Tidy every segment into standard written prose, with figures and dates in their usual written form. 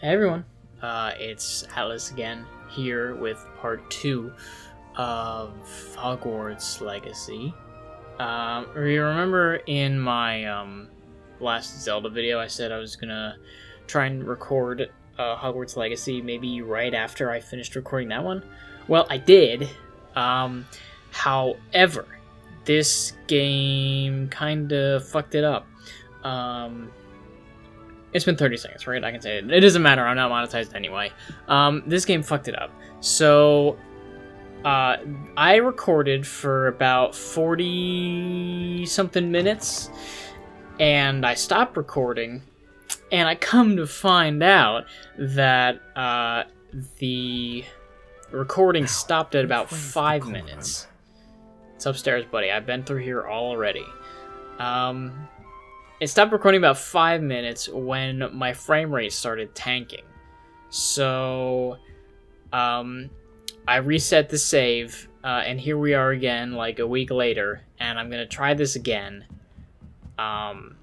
Hey everyone, it's Atlas again, here with part 2 of Hogwarts Legacy. You remember in my last Zelda video I said I was gonna try and record Hogwarts Legacy maybe right after I finished recording that one? Well, I did. However, this game kinda fucked it up. It's been 30 seconds, right? I can say it. It doesn't matter. I'm not monetized anyway. This game fucked it up. So, I recorded for about 40-something minutes, and I stopped recording, and I come to find out that the recording stopped at about 5 minutes. It's upstairs, buddy. I've been through here already. It stopped recording about 5 minutes when my frame rate started tanking. So, I reset the save, and here we are again, like a week later, and I'm gonna try this again.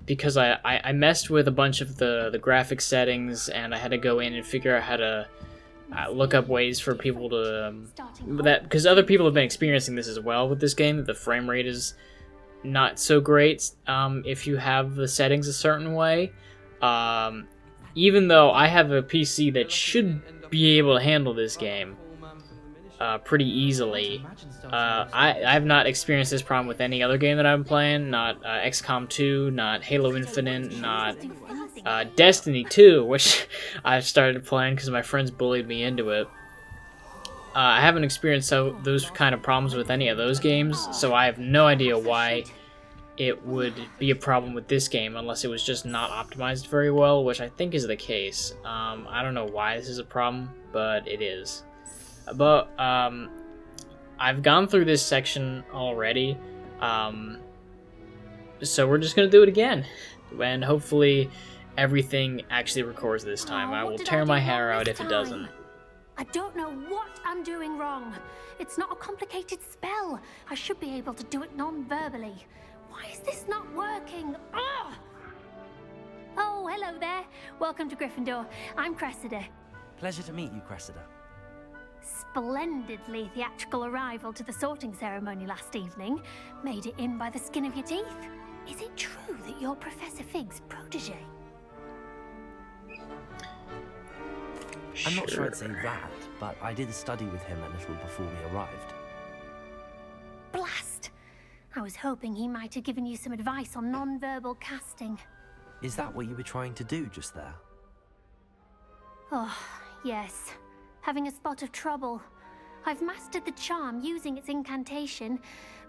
Because I messed with a bunch of the graphic settings, and I had to go in and figure out how to look up ways for people to... because other people have been experiencing this as well with this game, that the frame rate is not so great if you have the settings a certain way. Even though I have a PC that should be able to handle this game pretty easily, I've not experienced this problem with any other game that I'm playing. Not XCOM 2, not Halo Infinite, not Destiny 2, which I've started playing because my friends bullied me into it. I haven't experienced those kind of problems with any of those games, so I have no idea why it would be a problem with this game unless it was just not optimized very well, which I think is the case. I don't know why this is a problem, but it is. But I've gone through this section already, so we're just going to do it again, and hopefully everything actually records this time. I will tear my hair out if it doesn't. I don't know what I'm doing wrong. It's not a complicated spell. I should be able to do it non-verbally. Why is this not working? Ugh! Oh, hello there. Welcome to Gryffindor. I'm Cressida. Pleasure to meet you, Cressida. Splendidly theatrical arrival to the sorting ceremony last evening. Made it in by the skin of your teeth. Is it true that you're Professor Fig's protege? I'm not sure I'd say that, but I did study with him a little before we arrived. Blast! I was hoping he might have given you some advice on non-verbal casting. Is that what you were trying to do just there? Oh, yes. Having a spot of trouble. I've mastered the charm using its incantation,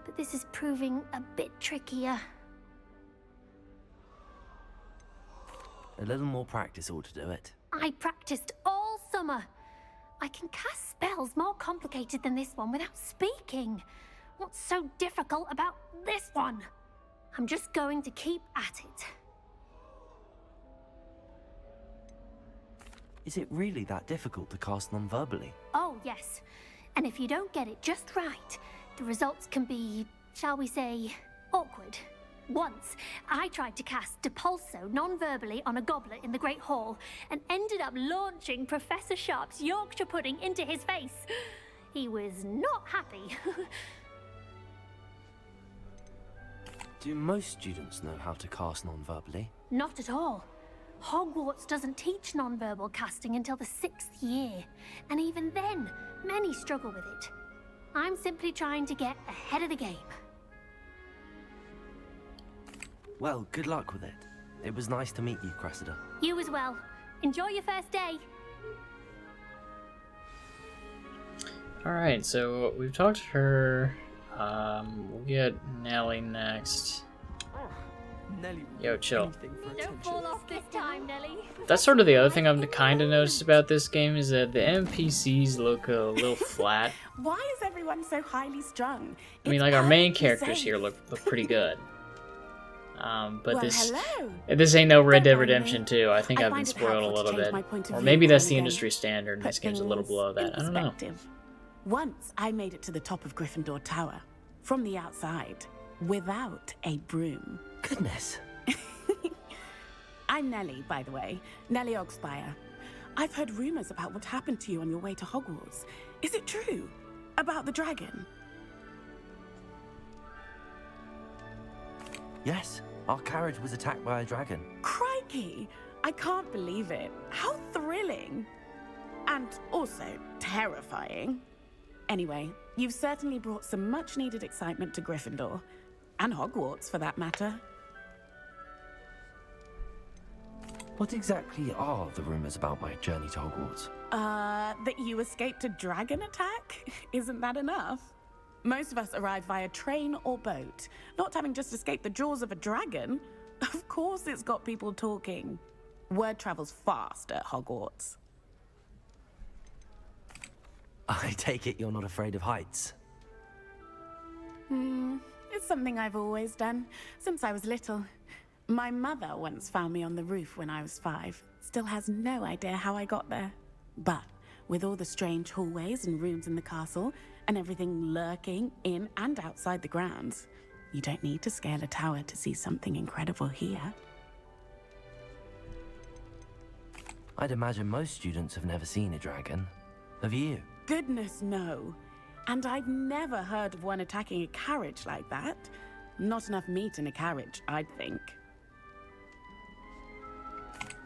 but this is proving a bit trickier. A little more practice ought to do it. I practiced all summer. I can cast spells more complicated than this one without speaking. What's so difficult about this one? I'm just going to keep at it. Is it really that difficult to cast non-verbally? Oh, yes. And if you don't get it just right, the results can be, shall we say, awkward. Once, I tried to cast Depulso non-verbally on a goblet in the Great Hall and ended up launching Professor Sharp's Yorkshire pudding into his face. He was not happy. Do most students know how to cast non-verbally? Not at all. Hogwarts doesn't teach non-verbal casting until the 6th year, and even then, many struggle with it. I'm simply trying to get ahead of the game. Well, good luck with it. It was nice to meet you, Cressida. You as well. Enjoy your first day. Alright, so we've talked to her. We'll get Nellie next. Yo, chill. Don't fall off this time, Nellie. That's sort of the other thing I've kind of noticed about this game is that the NPCs look a little flat. Why is everyone so highly strung? I mean, like, our main characters here look pretty good. But well, this ain't no Red Dead Don't mind Redemption 2. I think I've been spoiled a little bit. Or maybe that's the industry standard and this game's a little below that. I don't know. Once I made it to the top of Gryffindor Tower, from the outside, without a broom. Goodness. I'm Nellie, by the way. Nellie Ogspire. I've heard rumors about what happened to you on your way to Hogwarts. Is it true? About the dragon? Yes, our carriage was attacked by a dragon. Crikey! I can't believe it. How thrilling! And also terrifying. Anyway, you've certainly brought some much-needed excitement to Gryffindor. And Hogwarts, for that matter. What exactly are the rumors about my journey to Hogwarts? That you escaped a dragon attack? Isn't that enough? Most of us arrive via train or boat, not having just escaped the jaws of a dragon. Of course it's got people talking. Word travels fast at Hogwarts. I take it you're not afraid of heights. It's something I've always done, since I was little. My mother once found me on the roof when I was 5. Still has no idea how I got there. But with all the strange hallways and rooms in the castle, and everything lurking in and outside the grounds, you don't need to scale a tower to see something incredible here. I'd imagine most students have never seen a dragon. Have you? Goodness, no. And I've never heard of one attacking a carriage like that. Not enough meat in a carriage, I'd think.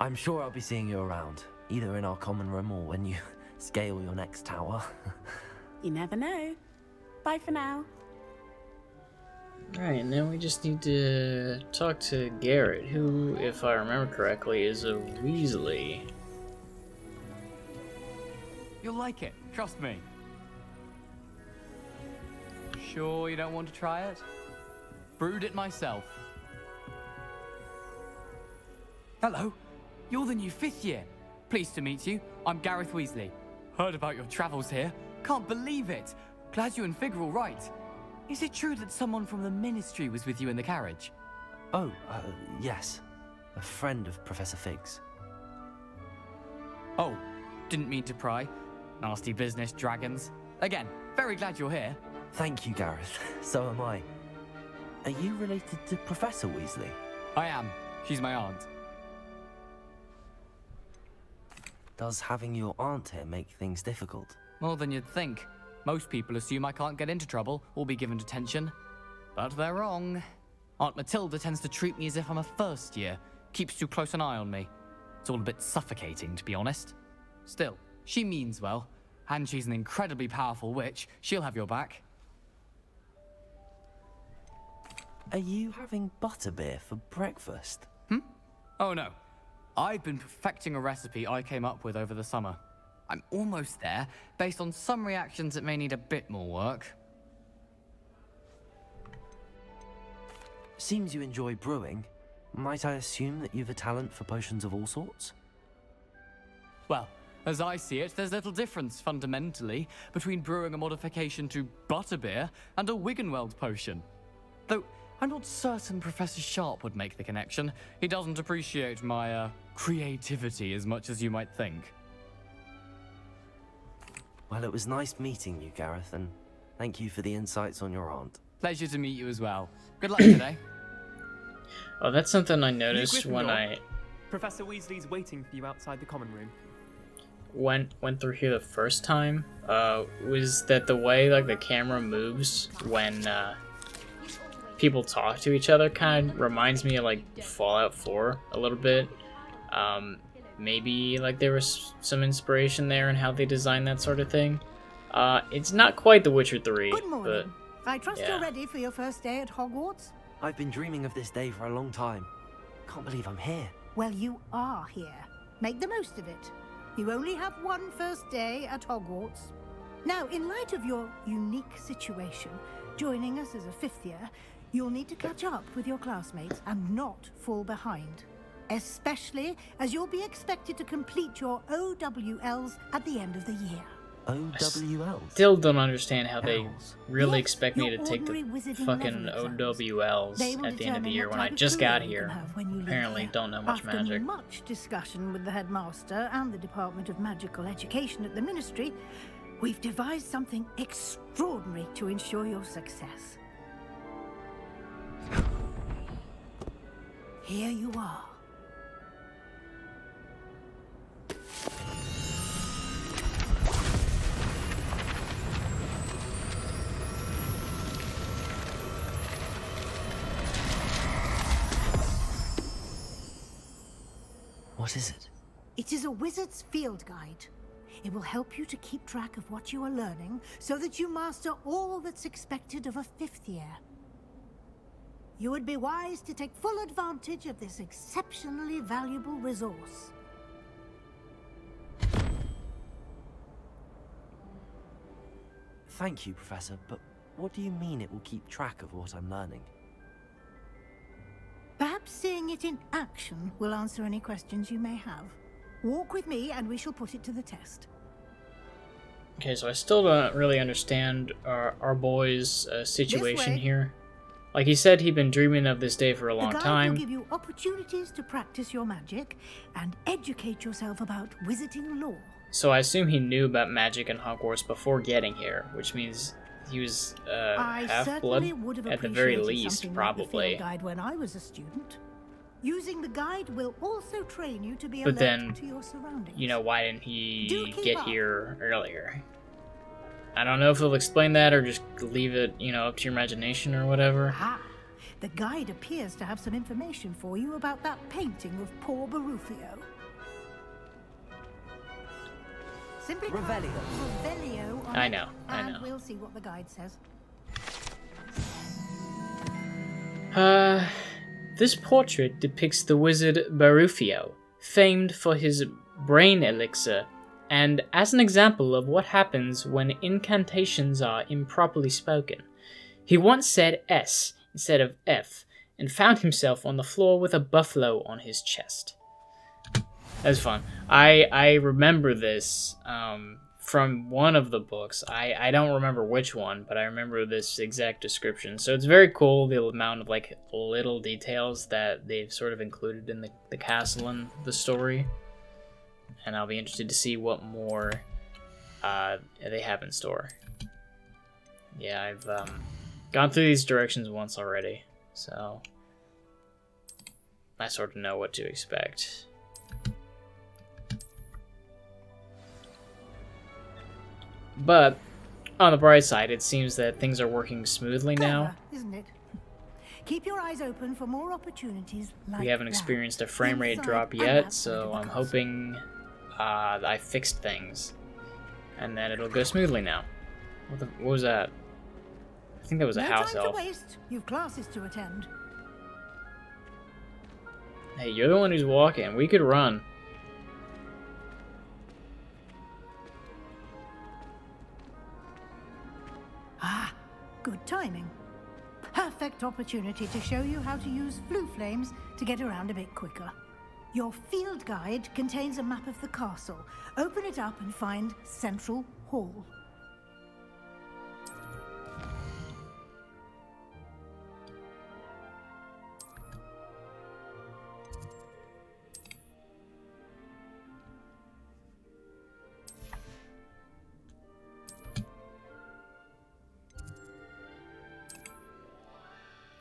I'm sure I'll be seeing you around, either in our common room or when you scale your next tower. You never know. Bye for now. Alright, and then we just need to talk to Garrett, who, if I remember correctly, is a Weasley. You'll like it, trust me. Sure you don't want to try it? Brewed it myself. Hello, you're the new 5th year. Pleased to meet you. I'm Gareth Weasley. Heard about your travels here. Can't believe it. Glad you and Fig are all right. Is it true that someone from the Ministry was with you in the carriage? Oh, yes. A friend of Professor Fig's. Oh, didn't mean to pry. Nasty business, dragons. Again, very glad you're here. Thank you, Gareth. So am I. Are you related to Professor Weasley? I am. She's my aunt. Does having your aunt here make things difficult? More than you'd think. Most people assume I can't get into trouble or be given detention. But they're wrong. Aunt Matilda tends to treat me as if I'm a first year. Keeps too close an eye on me. It's all a bit suffocating, to be honest. Still, she means well. And she's an incredibly powerful witch. She'll have your back. Are you having butterbeer for breakfast? Oh no. I've been perfecting a recipe I came up with over the summer. I'm almost there, based on some reactions that may need a bit more work. Seems you enjoy brewing. Might I assume that you've a talent for potions of all sorts? Well, as I see it, there's little difference, fundamentally, between brewing a modification to butterbeer and a Wiggenweld potion. Though, I'm not certain Professor Sharp would make the connection. He doesn't appreciate my, creativity as much as you might think. Well, it was nice meeting you, Gareth, and thank you for the insights on your aunt. Pleasure to meet you as well. Good luck today. Oh, that's something I noticed when I Professor Weasley's waiting for you outside the common room. went through here the first time. Was that the way like the camera moves when people talk to each other kind of reminds me of like Fallout 4 a little bit. Maybe like there was some inspiration there in how they designed that sort of thing. It's not quite The Witcher 3, Good morning. but I trust yeah. you're ready for your first day at Hogwarts? I've been dreaming of this day for a long time. Can't believe I'm here. Well, you are here. Make the most of it. You only have one first day at Hogwarts. Now, in light of your unique situation, joining us as a 5th year, you'll need to catch up with your classmates and not fall behind. Especially as you'll be expected to complete your OWLs at the end of the year. OWLs? Still don't understand how they Owls. really Yes, expect me to your take the ordinary wizarding fucking level exams. OWLs They will at the end of the determine year what when I type of just got career you here. can have when you leave Apparently here. don't know much After magic. much discussion with the headmaster and the Department of Magical Education at the Ministry, we've devised something extraordinary to ensure your success. Here you are. What is it? It is a wizard's field guide. It will help you to keep track of what you are learning so that you master all that's expected of a 5th year. You would be wise to take full advantage of this exceptionally valuable resource. Thank you, Professor, but what do you mean it will keep track of what I'm learning? Perhaps seeing it in action will answer any questions you may have. Walk with me and we shall put it to the test. Okay, so I still don't really understand our boy's situation here. Like he said, he'd been dreaming of this day for a long The guide time. will give you opportunities to practice your magic and educate yourself about wizarding lore. So I assume he knew about magic in Hogwarts before getting here, which means he was I half-blood certainly would have at the very appreciated least, something like the probably. field guide when I was a student. Using the guide will also train you to be But alert then, to your surroundings. you know, why didn't Do he keep get up. here earlier? I don't know if he'll explain that or just leave it, you know, up to your imagination or whatever. Ah, the guide appears to have some information for you about that painting of poor Barufio. Simply type Revelio on I it, know. and we'll see what the guide says. This portrait depicts the wizard Barufio, famed for his brain elixir, and as an example of what happens when incantations are improperly spoken. He once said S instead of F, and found himself on the floor with a buffalo on his chest. That's fun. I remember this from one of the books. I don't remember which one, but I remember this exact description. So it's very cool, the amount of like little details that they've sort of included in the castle and the story. And I'll be interested to see what more they have in store. Yeah, I've gone through these directions once already, so I sort of know what to expect. But on the bright side, it seems that things are working smoothly now. Clever, isn't it? Keep your eyes open for more opportunities like We haven't that. experienced a frame rate Inside drop and yet, outside so of the I'm castle. hoping I fixed things. And then it'll go smoothly now. What was that? I think that was a No house time elf. to waste. You've classes to attend. Hey, you're the one who's walking. We could run. Ah, good timing. Perfect opportunity to show you how to use flue flames to get around a bit quicker. Your field guide contains a map of the castle. Open it up and find Central Hall.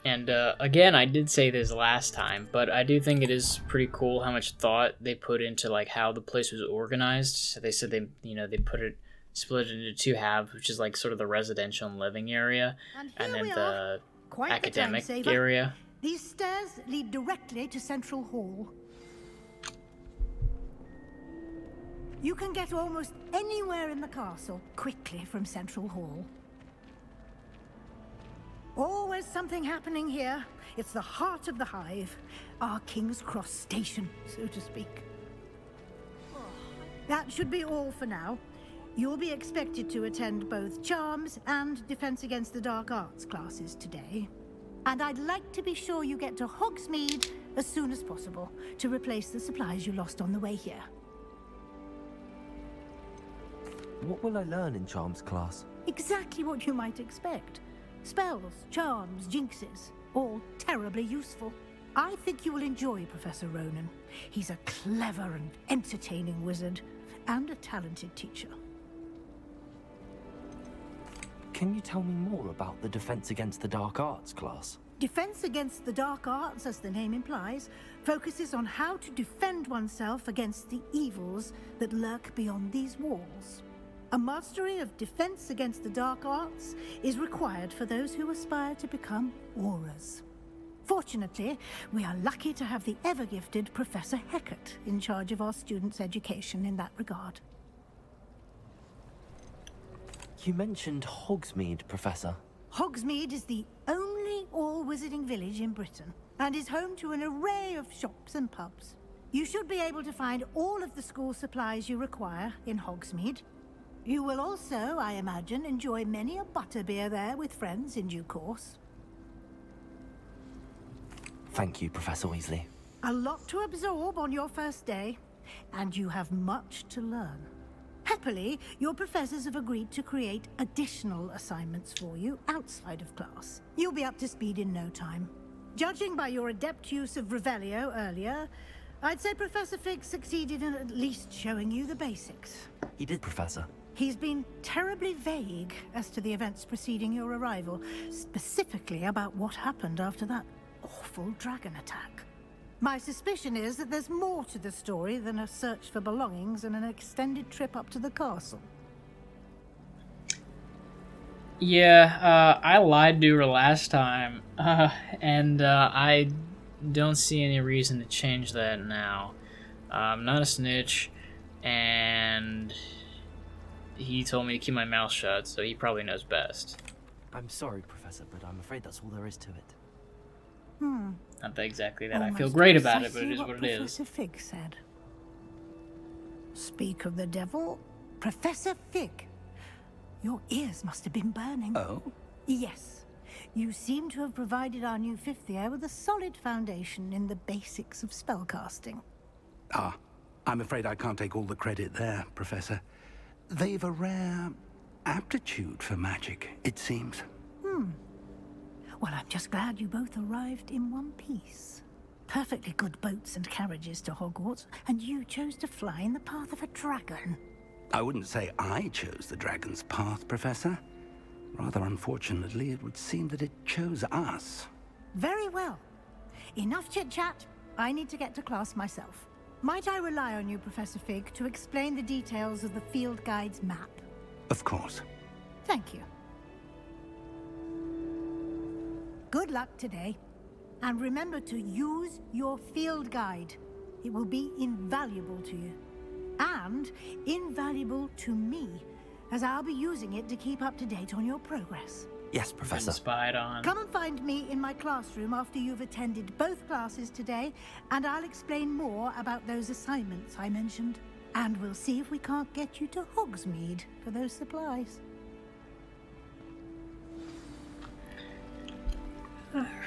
And again, I did say this last time, but I do think it is pretty cool how much thought they put into like how the place was organized. So they said they split it into two halves, which is like sort of the residential and living area, and then the academic area. These stairs lead directly to Central Hall. You can get almost anywhere in the castle quickly from Central Hall. Always something happening here. It's the heart of the hive, our King's Cross station, so to speak. That should be all for now. You'll be expected to attend both Charms and Defense Against the Dark Arts classes today. And I'd like to be sure you get to Hogsmeade as soon as possible to replace the supplies you lost on the way here. What will I learn in Charms class? Exactly what you might expect. Spells, charms, jinxes, all terribly useful. I think you will enjoy Professor Ronan. He's a clever and entertaining wizard, and a talented teacher. Can you tell me more about the Defense Against the Dark Arts class? Defense Against the Dark Arts, as the name implies, focuses on how to defend oneself against the evils that lurk beyond these walls. A mastery of Defense Against the Dark Arts is required for those who aspire to become Aurors. Fortunately, we are lucky to have the ever-gifted Professor Heckert in charge of our students' education in that regard. You mentioned Hogsmeade, Professor. Hogsmeade is the only all-wizarding village in Britain and is home to an array of shops and pubs. You should be able to find all of the school supplies you require in Hogsmeade. You will also, I imagine, enjoy many a butterbeer there with friends in due course. Thank you, Professor Weasley. A lot to absorb on your first day, and you have much to learn. Happily, your professors have agreed to create additional assignments for you outside of class. You'll be up to speed in no time. Judging by your adept use of Revelio earlier, I'd say Professor Fig succeeded in at least showing you the basics. He did, Professor. He's been terribly vague as to the events preceding your arrival, specifically about what happened after that awful dragon attack. My suspicion is that there's more to the story than a search for belongings and an extended trip up to the castle. Yeah, I lied to her last time, and I don't see any reason to change that now. I'm not a snitch, and he told me to keep my mouth shut, so he probably knows best. I'm sorry, Professor, but I'm afraid that's all there is to it. Not that exactly that I Almost feel great about it, but it precisely is what it is. Professor Fig said. Speak of the devil, Professor Fig. Your ears must have been burning. Oh? Yes. You seem to have provided our new fifth year with a solid foundation in the basics of spellcasting. Ah, I'm afraid I can't take all the credit there, Professor. They've a rare aptitude for magic, it seems. Well, I'm just glad you both arrived in one piece. Perfectly good boats and carriages to Hogwarts, and you chose to fly in the path of a dragon. I wouldn't say I chose the dragon's path, Professor. Rather unfortunately, it would seem that it chose us. Very well. Enough chit-chat. I need to get to class myself. Might I rely on you, Professor Fig, to explain the details of the field guide's map? Of course. Thank you. Good luck today. And remember to use your field guide. It will be invaluable to you. And invaluable to me, as I'll be using it to keep up to date on your progress. Yes, Professor. Been spied on. Come and find me in my classroom after you've attended both classes today, and I'll explain more about those assignments I mentioned. And we'll see if we can't get you to Hogsmeade for those supplies.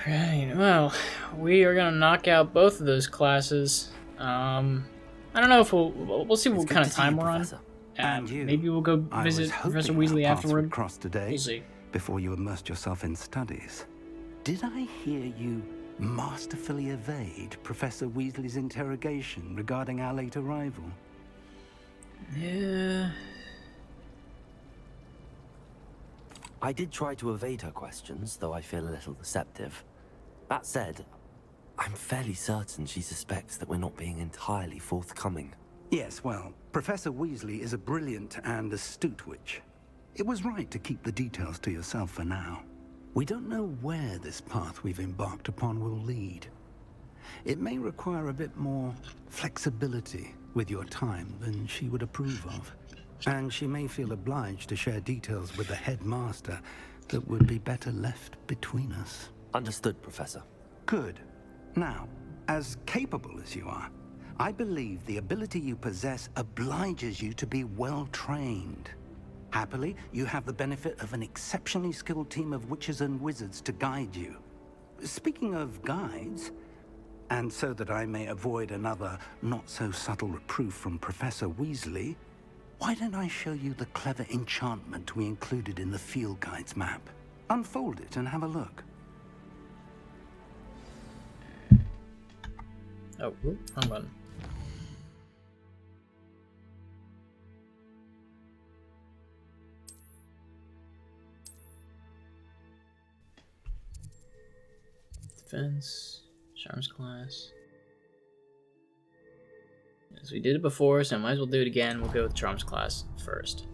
Right, well, we are gonna knock out both of those classes. I don't know if we'll see what kind of time we're on. Professor. And you. Maybe we'll go I was visit hoping Professor our Weasley paths would afterward. cross today, We'll see. before you immersed yourself in studies. Did I hear you masterfully evade Professor Weasley's interrogation regarding our late arrival? Yeah. I did try to evade her questions, though I feel a little deceptive. That said, I'm fairly certain she suspects that we're not being entirely forthcoming. Yes, well, Professor Weasley is a brilliant and astute witch. It was right to keep the details to yourself for now. We don't know where this path we've embarked upon will lead. It may require a bit more flexibility with your time than she would approve of. And she may feel obliged to share details with the headmaster that would be better left between us. Understood, Professor. Good. Now, as capable as you are, I believe the ability you possess obliges you to be well trained. Happily, you have the benefit of an exceptionally skilled team of witches and wizards to guide you. Speaking of guides, and so that I may avoid another not-so-subtle reproof from Professor Weasley, why don't I show you the clever enchantment we included in the field guide's map? Unfold it and have a look. Oh, wrong button. Defense, Charms class. As we did it before, so I might as well do it again. We'll go with Charms class first.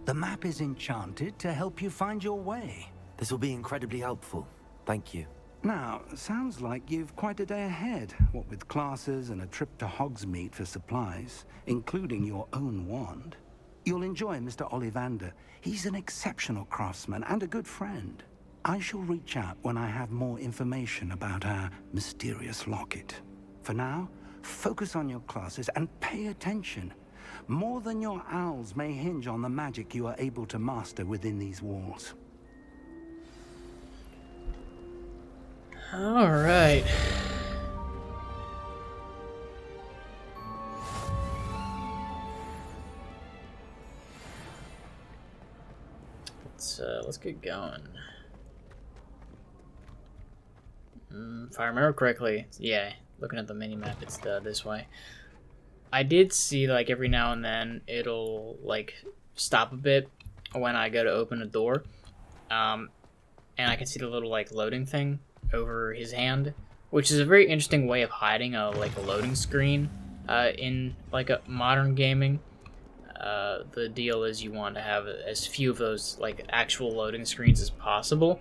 The map is enchanted to help you find your way. This will be incredibly helpful. Thank you. Now, sounds like you've quite a day ahead, what with classes and a trip to Hogsmeade for supplies, including your own wand. You'll enjoy Mr. Ollivander. He's an exceptional craftsman and a good friend. I shall reach out when I have more information about our mysterious locket. For now, focus on your classes and pay attention. More than your owls may hinge on the magic you are able to master within these walls. All right. Let's get going. If I remember correctly, yeah, looking at the mini map, it's this way. I did see like every now and then it'll like stop a bit when I go to open a door, and I can see the little like loading thing over his hand, which is a very interesting way of hiding a loading screen in like a modern gaming. The deal is you want to have as few of those like actual loading screens as possible.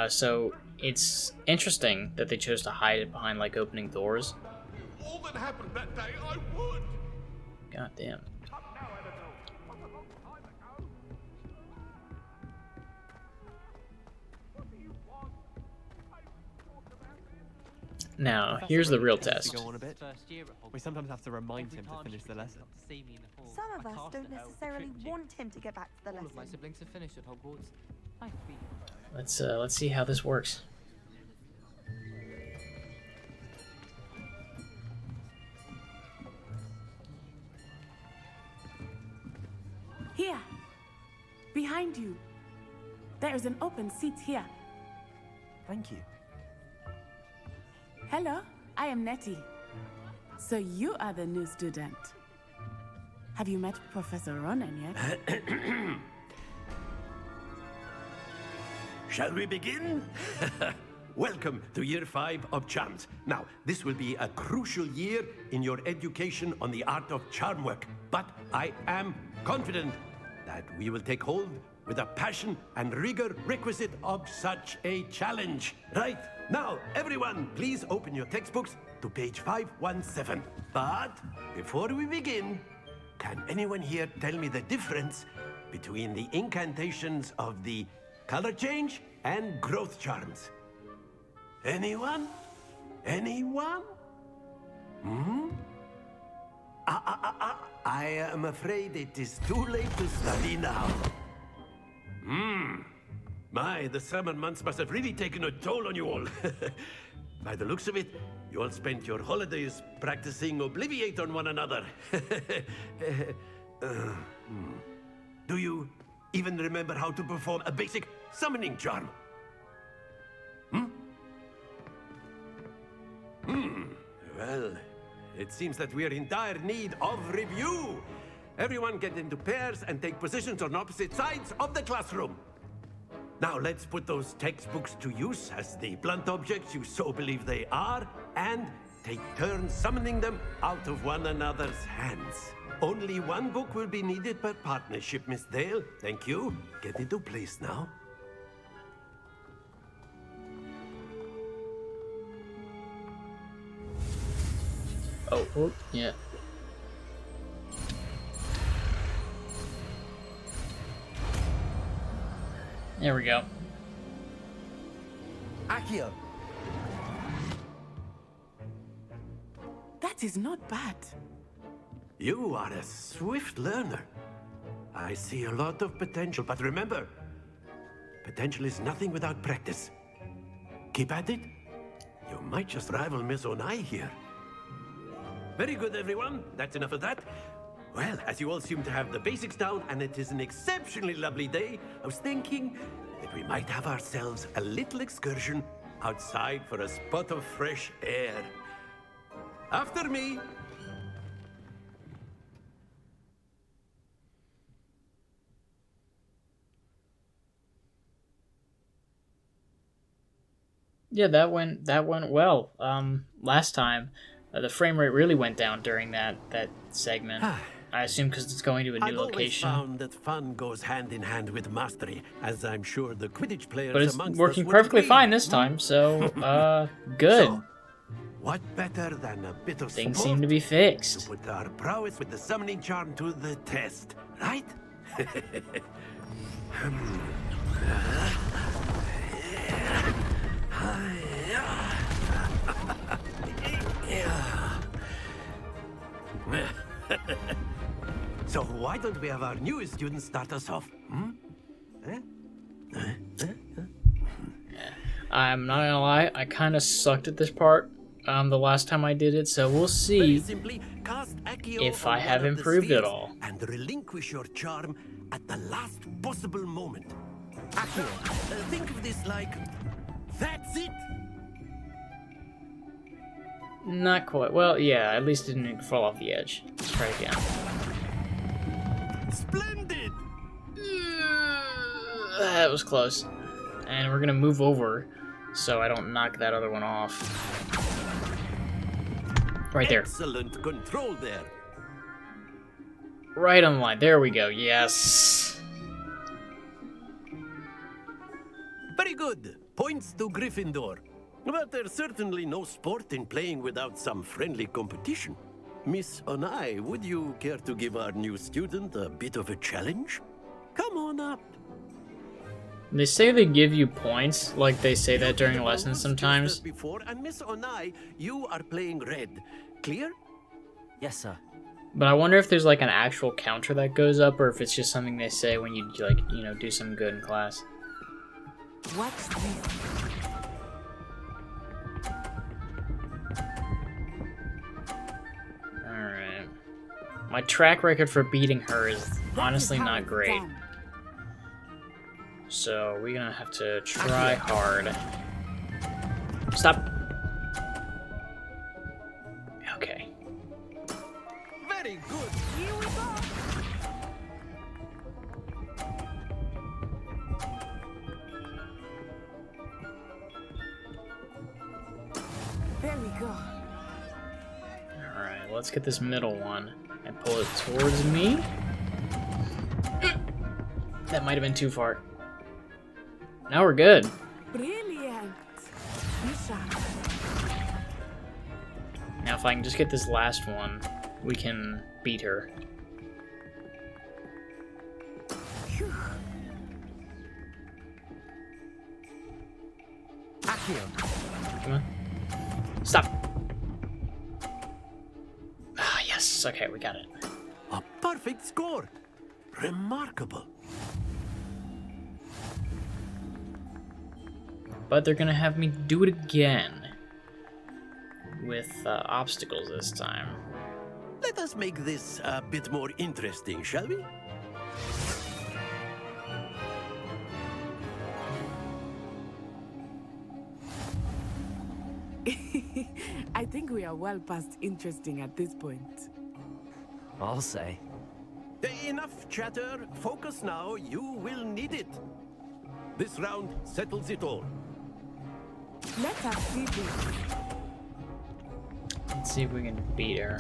So it's interesting that they chose to hide it behind like opening doors. All that happened that day, I would. God damn. Now, here's the real test. We sometimes have to remind him to finish the lesson. Some of us don't necessarily want him to get back to the lesson. All of my siblings have finished at Hogwarts. Let's see how this works. Here, behind you. There is an open seat here. Thank you. Hello, I am Nettie. So you are the new student. Have you met Professor Ronan yet? Shall we begin? Welcome to Year 5 of Charms. Now, this will be a crucial year in your education on the art of charm work, but I am confident that we will take hold with the passion and rigor requisite of such a challenge. Right, now, everyone, please open your textbooks to page 517. But before we begin, can anyone here tell me the difference between the incantations of the color change and growth charms? Anyone? Anyone? I am afraid it is too late to study now. My, the summer months must have really taken a toll on you all. By the looks of it, you all spent your holidays practicing Obliviate on one another. Do you even remember how to perform a basic summoning charm? Well, it seems that we are in dire need of review. Everyone get into pairs and take positions on opposite sides of the classroom. Now let's put those textbooks to use as the blunt objects you so believe they are, and take turns summoning them out of one another's hands. Only one book will be needed per partnership, Miss Dale. Thank you. Get into place now. Oh, yeah. There we go. Accio! That is not bad. You are a swift learner. I see a lot of potential, but remember, potential is nothing without practice. Keep at it. You might just rival Miss Onai here. Very good, everyone. That's enough of that. Well, as you all seem to have the basics down, and it is an exceptionally lovely day, I was thinking that we might have ourselves a little excursion outside for a spot of fresh air. After me. Yeah, that went well. Last time, the frame rate really went down during that segment. I assume because it's going to a new I've always location. found that fun goes hand in hand with mastery, as I'm sure the Quidditch players But it's amongst working us would perfectly agree. fine this time, so, good. So, what better than a bit of Things support seem to be fixed. to put our prowess with the summoning charm to the test, right? So why don't we have our newest student start us off? I'm not gonna lie, I kind of sucked at this part the last time I did it, so we'll see Simply cast Accio if on I one have of the improved at spheres all. and relinquish your charm at the last possible moment. Accio, think of this like, that's it. Not quite. Well, yeah, at least it didn't fall off the edge. Let's try it again. Splendid! That was close. And we're gonna move over so I don't knock that other one off. Right there. Excellent control there. Right on the line. There we go. Yes. Very good. Points to Gryffindor. But there's certainly no sport in playing without some friendly competition. Miss Onai, would you care to give our new student a bit of a challenge? Come on up. They say they give you points, like they say that during lessons sometimes. Before, and Miss Onai, you are playing red. Clear? Yes, sir. But I wonder if there's like an actual counter that goes up, or if it's just something they say when you like, you know, do some good in class. What's this? Alright. My track record for beating her is honestly not great. So we're gonna have to try hard. Stop. Okay. Very good. Here we go. There we go. Alright, let's get this middle one and pull it towards me. That might have been too far. Now we're good. Brilliant. Misha. Now if I can just get this last one, we can beat her. Phew. Come on. Stop. Ah, yes. Okay, we got it. A perfect score. Remarkable. But they're gonna have me do it again. With obstacles this time. Let us make this a bit more interesting, shall we? I think we are well past interesting at this point. I'll say. Enough chatter. Focus now. You will need it. This round settles it all. Let us see this. Let's see if we can beat her.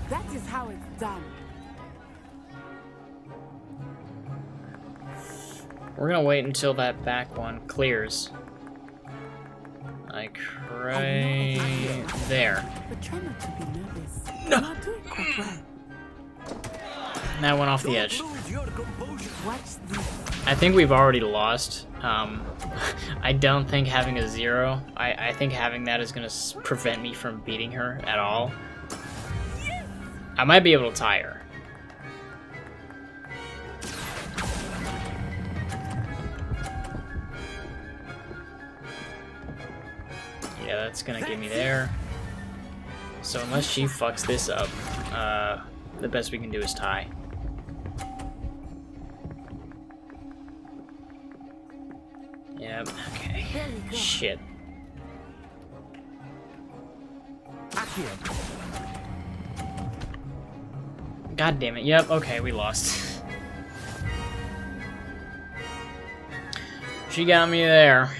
That is how it's done. We're gonna wait until that back one clears. Like right there. But try not to be nervous. No. You're doing quite well. That went off the edge. Watch this. I think we've already lost. I don't think having a 0, I think having that is going to prevent me from beating her at all. I might be able to tie her. Yeah, that's going to get me there. So unless she fucks this up, the best we can do is tie. Yep, okay. Shit. God damn it. Yep, okay, we lost. She got me there.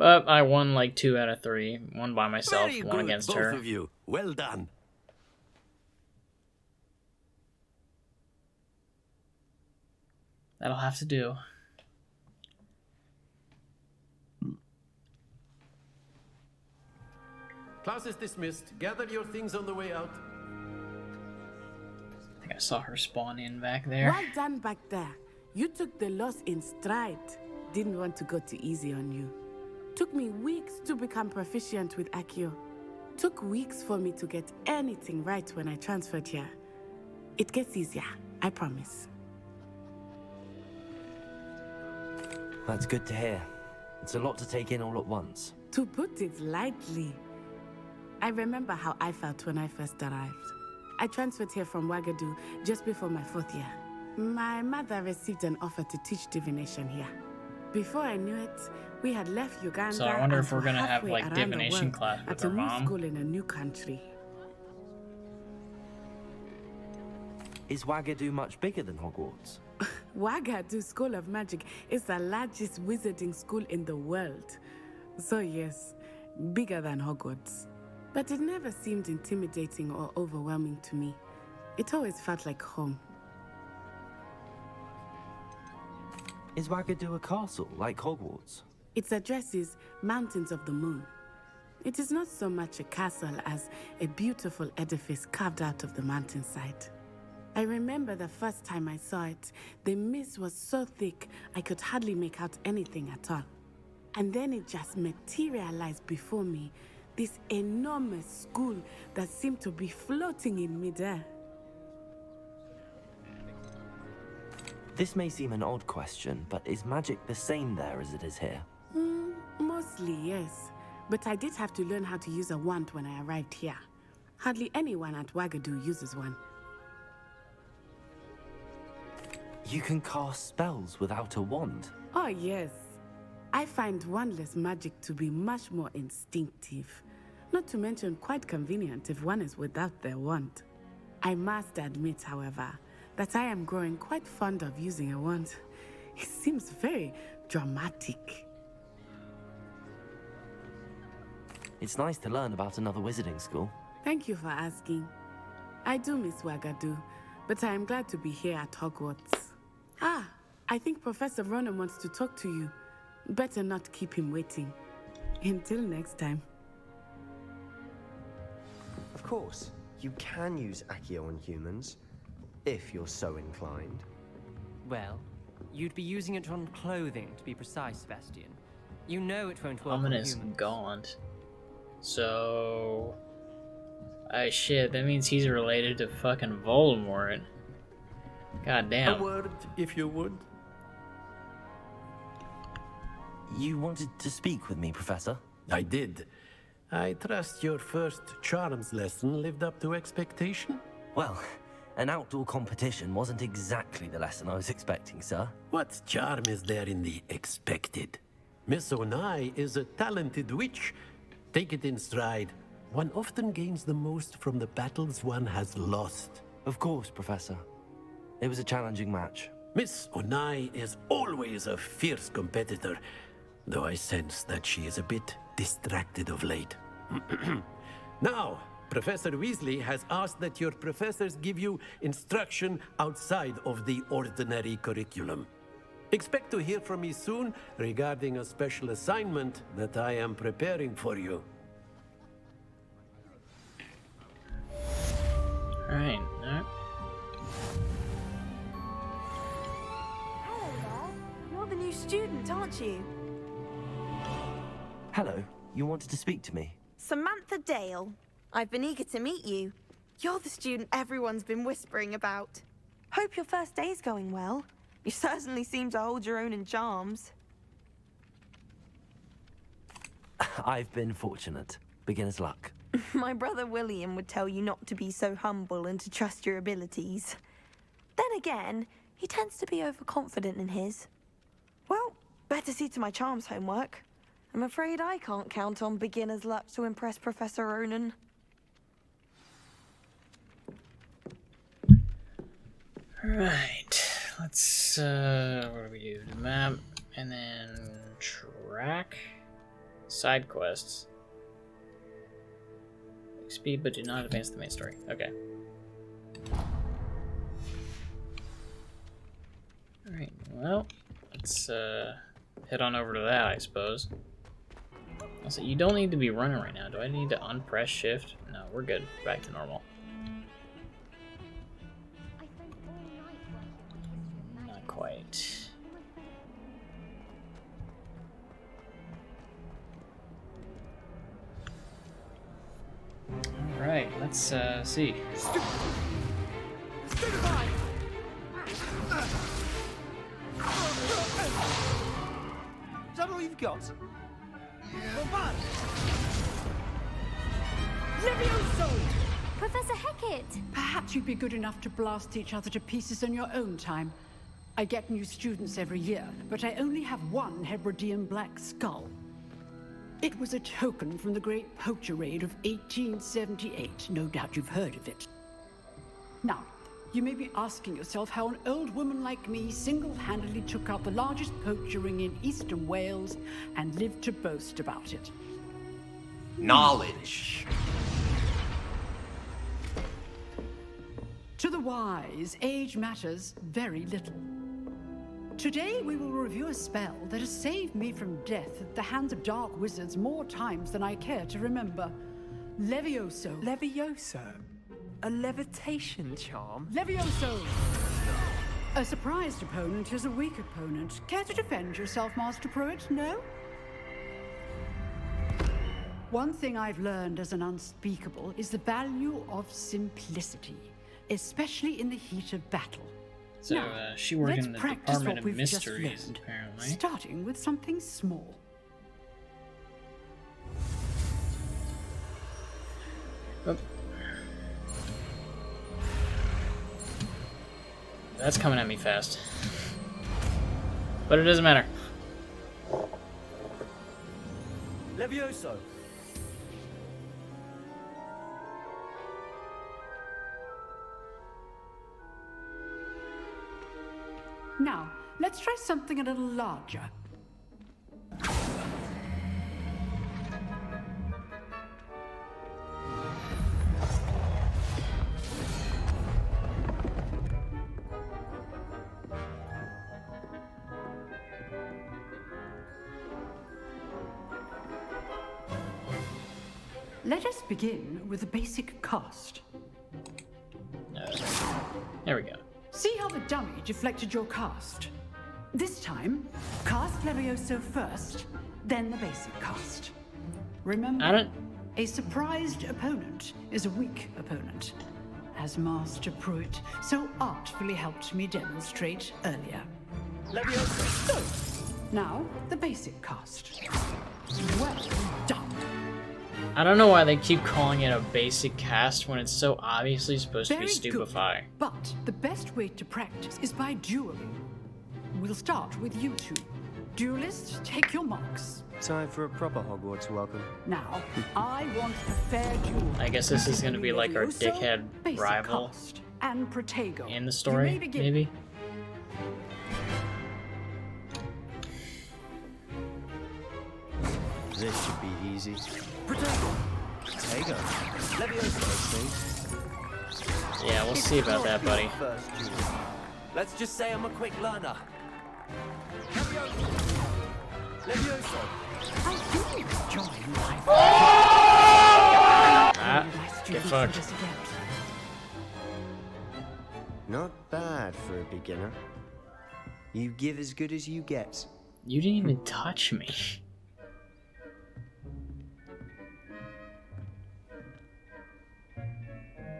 But I won like 2 out of 3. One by myself, Very one good, against both her. of you. Well done. That'll have to do. Class is dismissed. Gather your things on the way out. I think I saw her spawn in back there. Well done back there. You took the loss in stride. Didn't want to go too easy on you. Took me weeks to become proficient with Accio. Took weeks for me to get anything right when I transferred here. It gets easier, I promise. That's good to hear. It's a lot to take in all at once. To put it lightly, I remember how I felt when I first arrived. I transferred here from Wagadu just before my 4th year. My mother received an offer to teach divination here. Before I knew it, we had left Uganda. So I wonder if and we're gonna have halfway like around the divination world class with at her a new mom. school in a new country. Is Wagadu much bigger than Hogwarts? Wagadu School of Magic is the largest wizarding school in the world. So yes, bigger than Hogwarts. But it never seemed intimidating or overwhelming to me. It always felt like home. Is Wagadu a castle, like Hogwarts? Its address is Mountains of the Moon. It is not so much a castle as a beautiful edifice carved out of the mountainside. I remember the first time I saw it, the mist was so thick I could hardly make out anything at all. And then it just materialized before me, this enormous school that seemed to be floating in midair. This may seem an odd question, but is magic the same there as it is here? Mostly, yes. But I did have to learn how to use a wand when I arrived here. Hardly anyone at Wagadu uses one. You can cast spells without a wand? Oh, yes. I find wandless magic to be much more instinctive. Not to mention quite convenient if one is without their wand. I must admit, however, that I am growing quite fond of using a wand. It seems very dramatic. It's nice to learn about another wizarding school. Thank you for asking. I do miss Wagadu, but I am glad to be here at Hogwarts. Ah, I think Professor Ronan wants to talk to you. Better not keep him waiting. Until next time. Of course, you can use Accio on humans, if you're so inclined. Well, you'd be using it on clothing, to be precise, Sebastian. You know it won't work on Ominous humans. Gaunt. So... shit, that means he's related to fucking Voldemort. God damn. A word, if you would. You wanted to speak with me, Professor? I did. I trust your first charms lesson lived up to expectation? Well, an outdoor competition wasn't exactly the lesson I was expecting, sir. What charm is there in the expected? Miss Onai is a talented witch. Take it in stride. One often gains the most from the battles one has lost. Of course, Professor. It was a challenging match. Miss Onai is always a fierce competitor, though I sense that she is a bit distracted of late. Now, Professor Weasley has asked that your professors give you instruction outside of the ordinary curriculum. Expect to hear from me soon regarding a special assignment that I am preparing for you. Alright, Hello there. You're the new student, aren't you? Hello, you wanted to speak to me? Samantha Dale. I've been eager to meet you. You're the student everyone's been whispering about. Hope your first day's going well. You certainly seem to hold your own in charms. I've been fortunate. Beginner's luck. My brother William would tell you not to be so humble and to trust your abilities. Then again, he tends to be overconfident in his. Well, better see to my charms homework. I'm afraid I can't count on beginner's luck to impress Professor Ronan. Right. Let's, what do we do? The map, and then track. Side quests. Speed, but do not advance the main story. Okay. Alright, well, let's head on over to that, I suppose. Also, you don't need to be running right now. Do I need to unpress shift? No, we're good. Back to normal. Not quite. Alright, let's see. Is that all you've got? Levioso! Professor Hecat! Perhaps you'd be good enough to blast each other to pieces in your own time. I get new students every year, but I only have one Hebridean black skull. It was a token from the Great Poacher Raid of 1878. No doubt you've heard of it. Now, you may be asking yourself how an old woman like me single-handedly took out the largest poacher ring in eastern Wales and lived to boast about it. Knowledge. To the wise, age matters very little. Today we will review a spell that has saved me from death at the hands of dark wizards more times than I care to remember. Levioso. Levioso? A levitation charm? Levioso! A surprised opponent is a weak opponent. Care to defend yourself, Master Pruitt? No? One thing I've learned as an unspeakable is the value of simplicity, especially in the heat of battle. So, now, she worked let's in the practice Department what of we've just Mysteries, learned, apparently. starting with something small. Oh. That's coming at me fast. But it doesn't matter. Levioso! Now, let's try something a little larger. Let us begin with the basic cast. There we go. See how the dummy deflected your cast? This time, cast Levioso first, then the basic cast. Remember, a surprised opponent is a weak opponent, as Master Pruitt so artfully helped me demonstrate earlier. Levioso! So, now, the basic cast. Well done. I don't know why they keep calling it a basic cast when it's so obviously supposed to be stupefy. Good. But the best way to practice is by dueling. We'll start with you two. Duelists, take your marks. Time for a proper Hogwarts welcome. Now, I want a fair duel. I guess this is going to be like our dickhead basic rival cast, and Protego. in the story, maybe? This should be easy. Protego! Protego. Levioso, Yeah, we'll see about that, buddy. Let's just say I'm a quick learner. Levioso! Ah, get fucked. Not bad for a beginner. You give as good as you get. You didn't even touch me.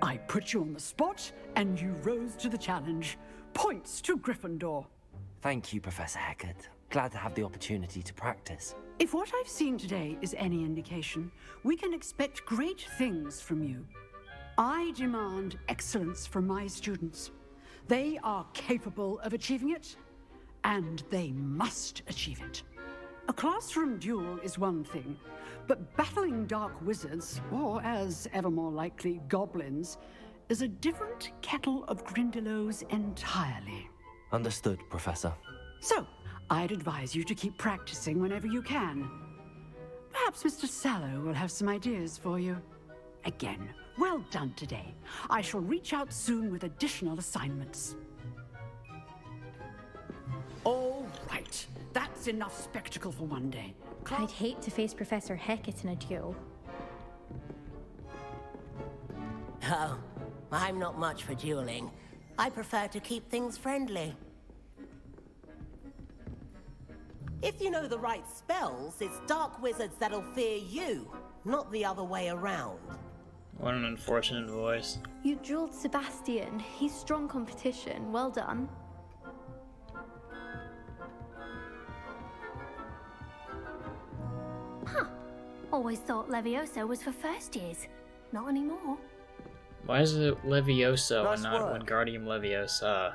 I put you on the spot, and you rose to the challenge. Points to Gryffindor. Thank you, Professor Hecat. Glad to have the opportunity to practice. If what I've seen today is any indication, we can expect great things from you. I demand excellence from my students. They are capable of achieving it, and they must achieve it. A classroom duel is one thing, but battling dark wizards, or as ever more likely, goblins, is a different kettle of Grindylows entirely. Perhaps Mr. Sallow will have some ideas for you. Again, well done today. I shall reach out soon with additional assignments. All right, that's enough spectacle for one day. I'd hate to face Professor Hecat in a duel. Oh, I'm not much for dueling. I prefer to keep things friendly. If you know the right spells, it's dark wizards that'll fear you, not the other way around. What an unfortunate voice. You dueled Sebastian. He's strong competition. Well done. Huh. Always thought Levioso was for first years. Not anymore. Why is it Levioso Nice and not work. Wingardium Leviosa?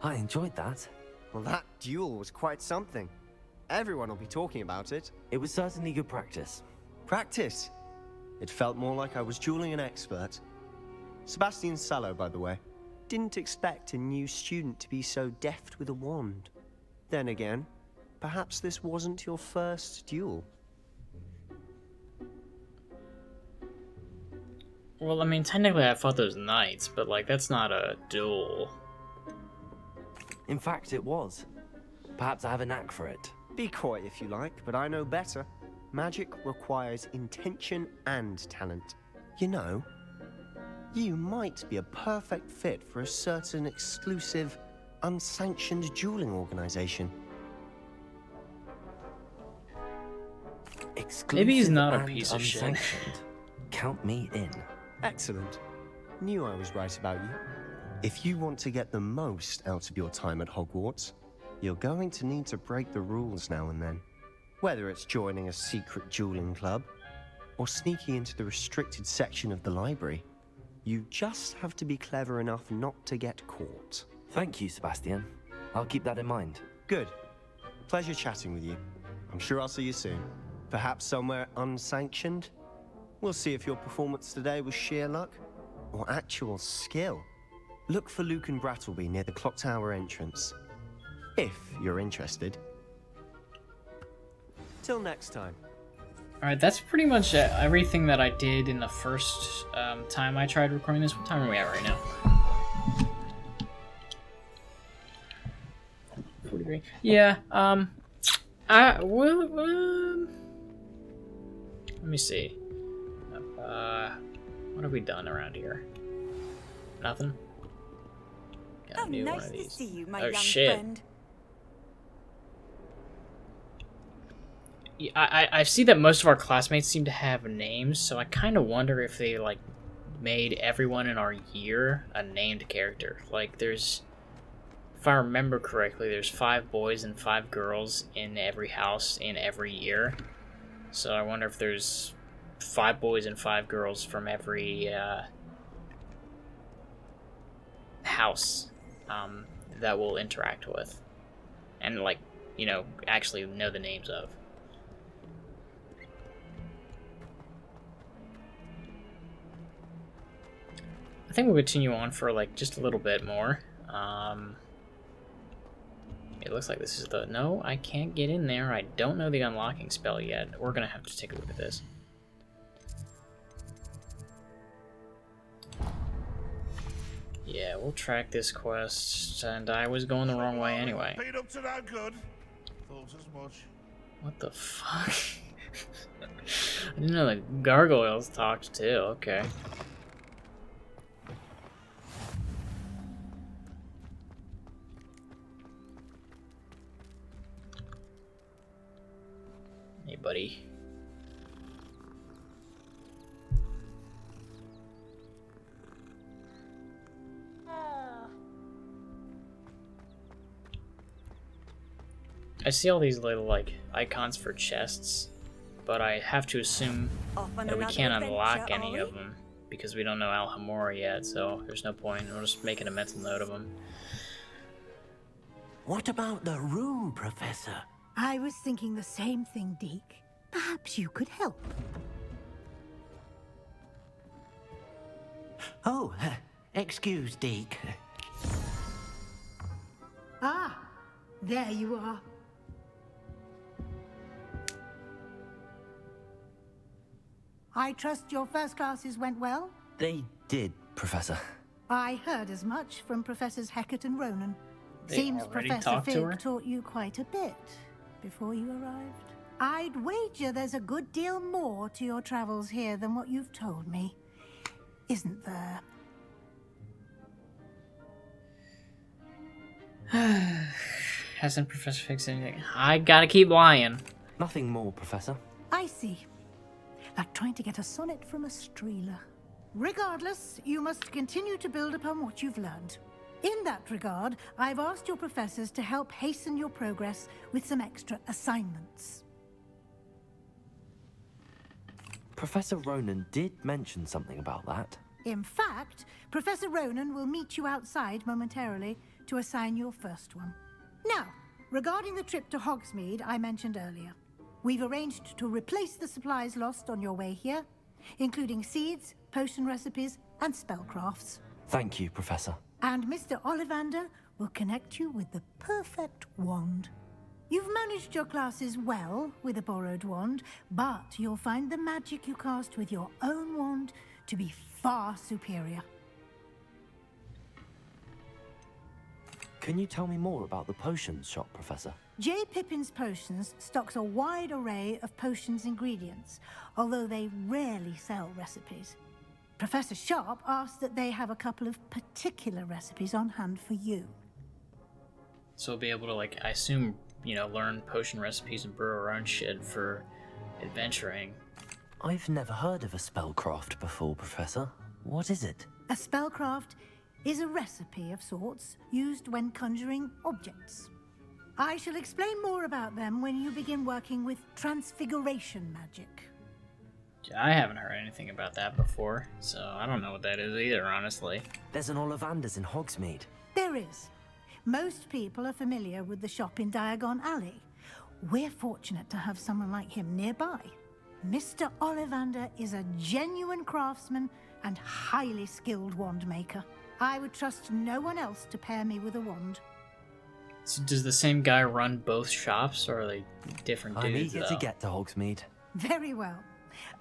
I enjoyed that. Well, that duel was quite something. Everyone will be talking about it. It was certainly good practice. Practice? It felt more like I was dueling an expert. Sebastian Sallow, by the way. Didn't expect a new student to be so deft with a wand. Then again, perhaps this wasn't your first duel. Well, I mean, technically I fought those knights, but like, that's not a duel. In fact, it was. Perhaps I have a knack for it. Be coy if you like, but I know better. Magic requires intention and talent. You know, you might be a perfect fit for a certain exclusive, unsanctioned dueling organization. Exclusive Maybe he's not a and piece of shit. unsanctioned. Count me in. Excellent. Knew I was right about you. If you want to get the most out of your time at Hogwarts, you're going to need to break the rules now and then. Whether it's joining a secret dueling club, or sneaking into the restricted section of the library, you just have to be clever enough not to get caught. Thank you, Sebastian. I'll keep that in mind. Good. Pleasure chatting with you. I'm sure I'll see you soon. Perhaps somewhere unsanctioned? We'll see if your performance today was sheer luck, or actual skill. Look for Luke and Brattleby near the clock tower entrance. If you're interested. Till next time. Alright, that's pretty much everything that I did in the first time I tried recording this. What time are we at right now? 43. Yeah, let me see. What have we done around here? Nothing? Got a new one of these. To see you, my oh young shit. friend. Yeah, I see that most of our classmates seem to have names, so I kind of wonder if they, like, made everyone in our year a named character. Like, there's, if I remember correctly, there's 5 boys and 5 girls in every house in every year. So I wonder if there's 5 boys and 5 girls from every house that we'll interact with. And, like, you know, actually know the names of. I think we'll continue on for, like, just a little bit more. It looks like this is the... No, I can't get in there. I don't know the unlocking spell yet. We're gonna have to take a look at this. Yeah, we'll track this quest, and I was going the wrong way anyway. Been up to no good. Thought as much. What the fuck? I didn't know the gargoyles talked too. Okay. Hey, buddy. I see all these little, like, icons for chests, but I have to assume that we can't unlock any of them because we don't know Alhamora yet, so there's no point. We're just making a mental note of them. What about the room, Professor? I was thinking the same thing, Deke. Perhaps you could help. Oh, excuse, Deke. Ah, there you are. I trust your first classes went well? They did, Professor. I heard as much from Professors Hecat and Ronan. They Seems already Professor talked to her? Fig taught you quite a bit before you arrived. I'd wager there's a good deal more to your travels here than what you've told me. Isn't there? Hasn't Professor Fig said anything? I gotta keep lying. Nothing more, Professor. I see. Like trying to get a sonnet from a streeler. Regardless, you must continue to build upon what you've learned. In that regard, I've asked your professors to help hasten your progress with some extra assignments. Professor Ronan did mention something about that. In fact, Professor Ronan will meet you outside momentarily to assign your first one. Now, regarding the trip to Hogsmeade I mentioned earlier, we've arranged to replace the supplies lost on your way here, including seeds, potion recipes, and spellcrafts. Thank you, Professor. And Mr. Ollivander will connect you with the perfect wand. You've managed your classes well with a borrowed wand, but you'll find the magic you cast with your own wand to be far superior. Can you tell me more about the potions shop, Professor? J. Pippin's Potions stocks a wide array of potions ingredients, although they rarely sell recipes. Professor Sharp asked that they have a couple of particular recipes on hand for you. So we'll be able to, like, I assume, you know, learn potion recipes and brew our own shit for adventuring. I've never heard of a spellcraft before, Professor. What is it? A spellcraft is a recipe of sorts used when conjuring objects. I shall explain more about them when you begin working with transfiguration magic. I haven't heard anything about that before, so I don't know what that is either, honestly. There's an Ollivander's in Hogsmeade. There is. Most people are familiar with the shop in Diagon Alley. We're fortunate to have someone like him nearby. Mr. Ollivander is a genuine craftsman and highly skilled wand maker. I would trust no one else to pair me with a wand. So does the same guy run both shops, or are they different I'm dudes, eager though? to get to Hogsmeade. Very well.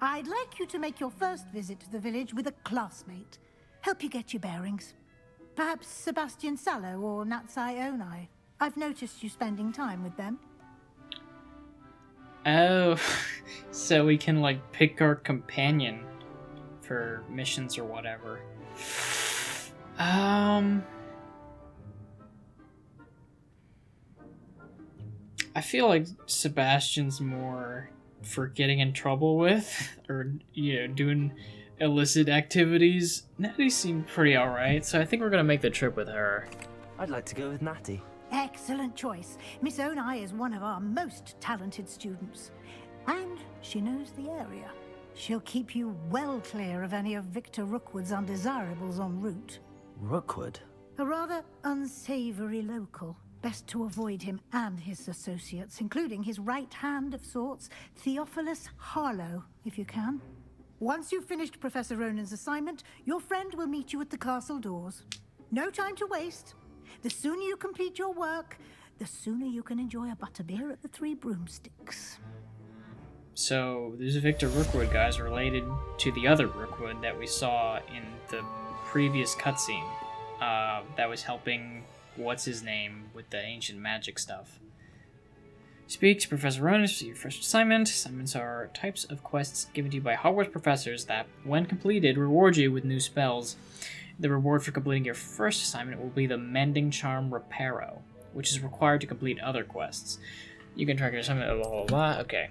I'd like you to make your first visit to the village with a classmate. Help you get your bearings. Perhaps Sebastian Sallow or Natsai Onai. I've noticed you spending time with them. Oh, so we can, like, pick our companion for missions or whatever. I feel like Sebastian's more for getting in trouble with, or, you know, doing illicit activities. Natty seemed pretty alright, so I think we're gonna make the trip with her. I'd like to go with Natty. Excellent choice. Miss Onai is one of our most talented students. And she knows the area. She'll keep you well clear of any of Victor Rookwood's undesirables en route. Rookwood? A rather unsavory local. Best to avoid him and his associates, including his right hand of sorts, Theophilus Harlow, if you can. Once you've finished Professor Ronan's assignment, your friend will meet you at the castle doors. No time to waste. The sooner you complete your work, the sooner you can enjoy a butterbeer at the Three Broomsticks. So, there's a Victor Rookwood, guys, related to the other Rookwood that we saw in the previous cutscene. That was helping, what's his name, with the ancient magic stuff. Speaks, Professor Ronan, for your first assignment. Assignments are types of quests given to you by Hogwarts professors that, when completed, reward you with new spells. The reward for completing your first assignment will be the Mending Charm Reparo, which is required to complete other quests. You can track your assignment, blah, blah, blah. Okay.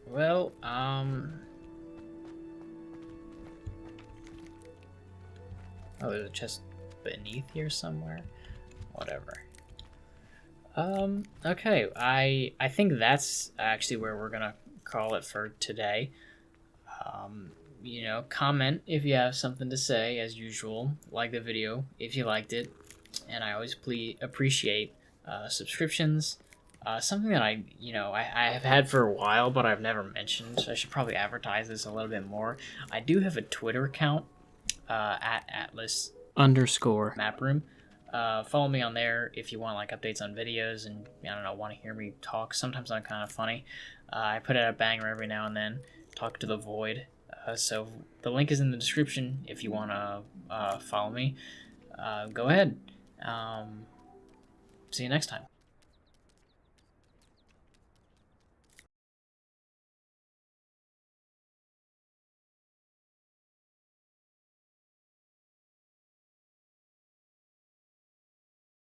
Well, oh, there's a chest beneath here somewhere. Whatever. Okay, I think that's actually where we're gonna call it for today. You know, comment if you have something to say, as usual. Like the video if you liked it. And I always appreciate subscriptions, Something that I have had for a while, but I've never mentioned. I should probably advertise this a little bit more. I do have a Twitter account, at Atlas_Maproom. Follow me on there if you want like updates on videos and I don't know, want to hear me talk. Sometimes I'm kind of funny. I put out a banger every now and then. Talk to the void. So the link is in the description if you want to follow me. Go ahead. See you next time.